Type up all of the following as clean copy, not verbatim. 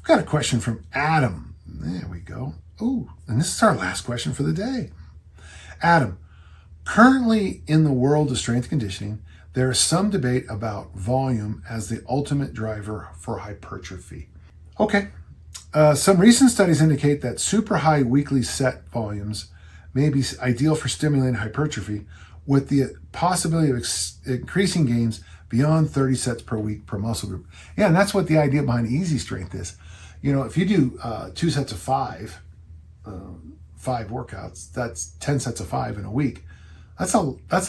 We've got a question from Adam. There we go. Oh, and this is our last question for the day. Adam, currently in the world of strength conditioning, there is some debate about volume as the ultimate driver for hypertrophy. Okay, some recent studies indicate that super high weekly set volumes may be ideal for stimulating hypertrophy, with the possibility of increasing gains beyond 30 sets per week per muscle group. Yeah, and that's what the idea behind easy strength is. You know, if you do 2 sets of 5 workouts, that's 10 sets of 5 in a week. That's a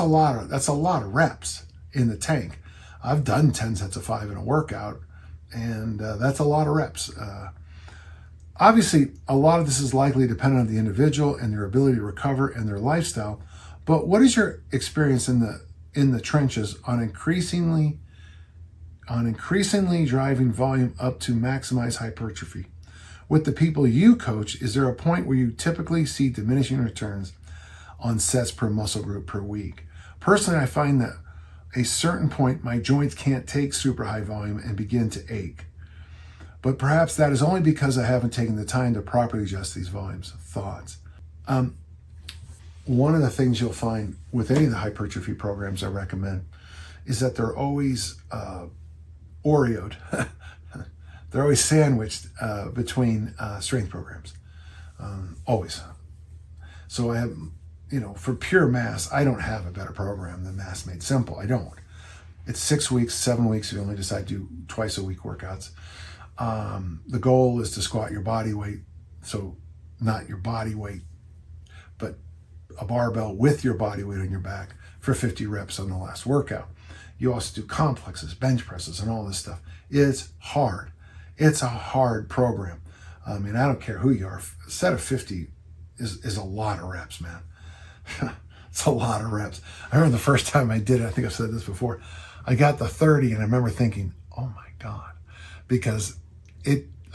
lot of reps in the tank. I've done 10 sets of 5 in a workout, and that's a lot of reps. Obviously, a lot of this is likely dependent on the individual and their ability to recover and their lifestyle. But what is your experience in the trenches on increasingly driving volume up to maximize hypertrophy? With the people you coach, is there a point where you typically see diminishing returns on sets per muscle group per week? Personally, I find that at a certain point, my joints can't take super high volume and begin to ache. But perhaps that is only because I haven't taken the time to properly adjust these volumes. Thoughts? One of the things you'll find with any of the hypertrophy programs I recommend is that they're always Oreoed. They're always sandwiched between strength programs. Always. So I have, for pure mass, I don't have a better program than Mass Made Simple. I don't. It's 6 weeks, 7 weeks. You only decide to do twice a week workouts. The goal is to squat your body weight. So not your body weight, but a barbell with your body weight on your back for 50 reps on the last workout. You also do complexes, bench presses, and all this stuff. It's hard. It's a hard program. I mean, I don't care who you are. A set of 50 is a lot of reps, man. It's a lot of reps. I remember the first time I did it, I think I've said this before, I got the 30 and I remember thinking, oh my God, because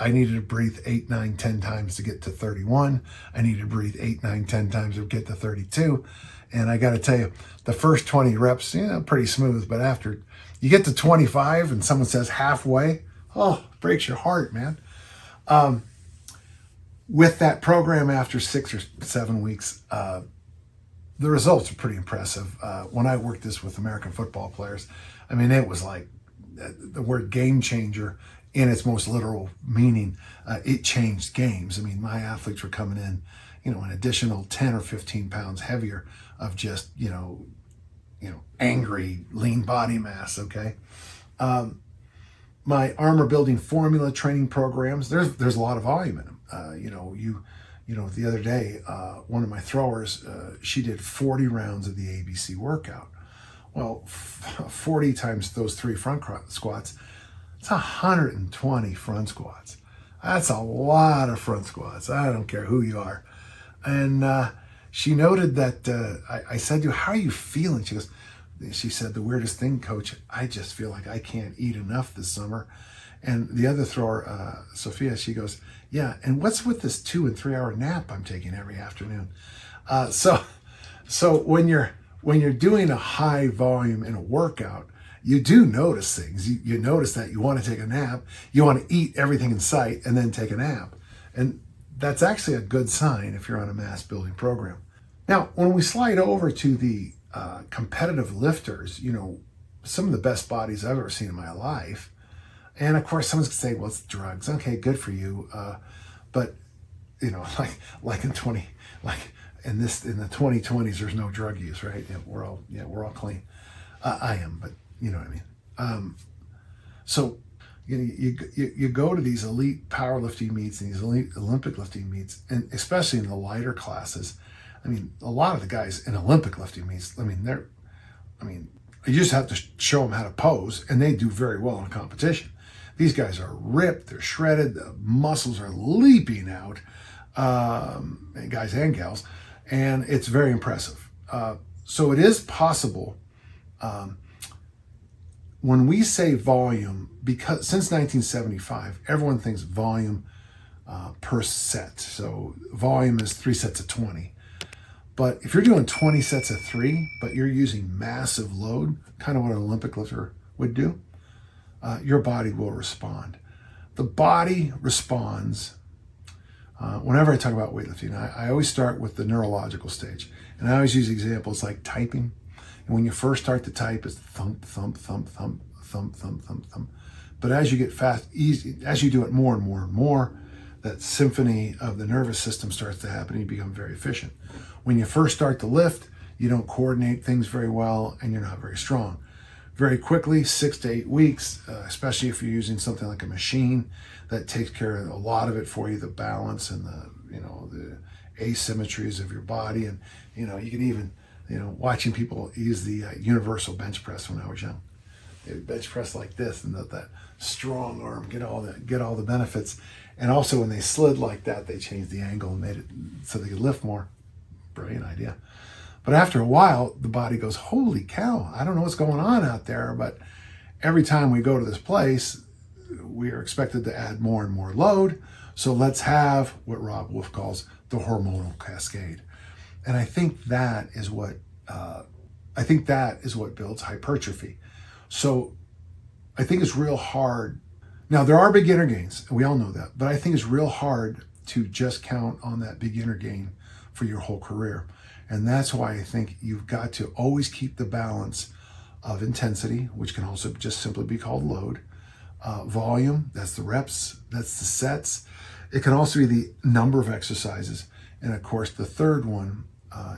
I needed to breathe 8, 9, 10 times to get to 31. I needed to breathe 8, 9, 10 times to get to 32. And I got to tell you, the first 20 reps, pretty smooth. But after you get to 25 and someone says halfway, oh, it breaks your heart, man. With that program, after 6 or 7 weeks, the results are pretty impressive. When I worked this with American football players, I mean, it was like the word game changer in its most literal meaning. It changed games. I mean, my athletes were coming in, an additional 10 or 15 pounds heavier of just, angry, lean body mass, okay? My armor building formula training programs, there's a lot of volume in them. The other day, one of my throwers, she did 40 rounds of the ABC workout. Well, 40 times those 3 front squats, it's 120 front squats. That's a lot of front squats. I don't care who you are. And she noted that I said to her, how are you feeling? She said, the weirdest thing, coach, I just feel like I can't eat enough this summer. And the other thrower, Sophia, she goes, yeah, and what's with this 2 and 3 hour nap I'm taking every afternoon? So when you're doing a high volume in a workout, you do notice things. You notice that you want to take a nap, you want to eat everything in sight and then take a nap. And that's actually a good sign if you're on a mass building program. Now, when we slide over to the competitive lifters, some of the best bodies I've ever seen in my life. And of course, someone's gonna say, well, it's drugs. Okay, good for you. But like in the 2020s, there's no drug use, right? Yeah, we're all clean. I am, but you know what I mean. So you go to these elite powerlifting meets and these elite Olympic lifting meets, and especially in the lighter classes. I mean, a lot of the guys in Olympic lifting meets, you just have to show them how to pose, and they do very well in competition. These guys are ripped, they're shredded, the muscles are leaping out, guys and gals, and it's very impressive. So it is possible. When we say volume, because since 1975, everyone thinks volume per set. So volume is 3 sets of 20. But if you're doing 20 sets of 3, but you're using massive load, kind of what an Olympic lifter would do, your body will respond. The body responds. Whenever I talk about weightlifting, I always start with the neurological stage. And I always use examples like typing. And when you first start to type, it's thump, thump, thump, thump, thump, thump, thump, thump. But as you get as you do it more and more and more, that symphony of the nervous system starts to happen and you become very efficient. When you first start to lift, you don't coordinate things very well and you're not very strong. Very quickly, 6 to 8 weeks, especially if you're using something like a machine that takes care of a lot of it for you, the balance and the asymmetries of your body. And, you can even, watching people use the universal bench press when I was young. They would bench press like this and that strong arm, get all the benefits. And also when they slid like that, they changed the angle and made it so they could lift more. Brilliant idea. But after a while, the body goes, holy cow, I don't know what's going on out there, but every time we go to this place, we are expected to add more and more load. So let's have what Rob Wolf calls the hormonal cascade. And I think that is what builds hypertrophy. So I think it's real hard. Now there are beginner gains, and we all know that, but I think it's real hard to just count on that beginner gain for your whole career. And that's why I think you've got to always keep the balance of intensity, which can also just simply be called load, volume, that's the reps, that's the sets. It can also be the number of exercises. And of course, the third one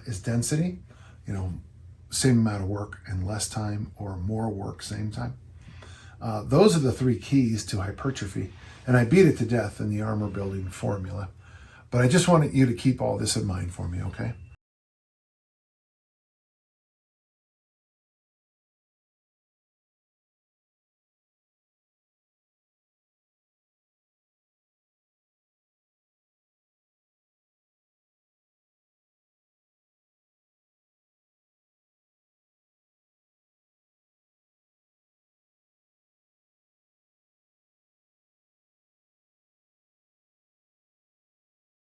is density, same amount of work in less time or more work, same time. Those are the 3 keys to hypertrophy. And I beat it to death in the armor building formula. But I just wanted you to keep all this in mind for me, okay?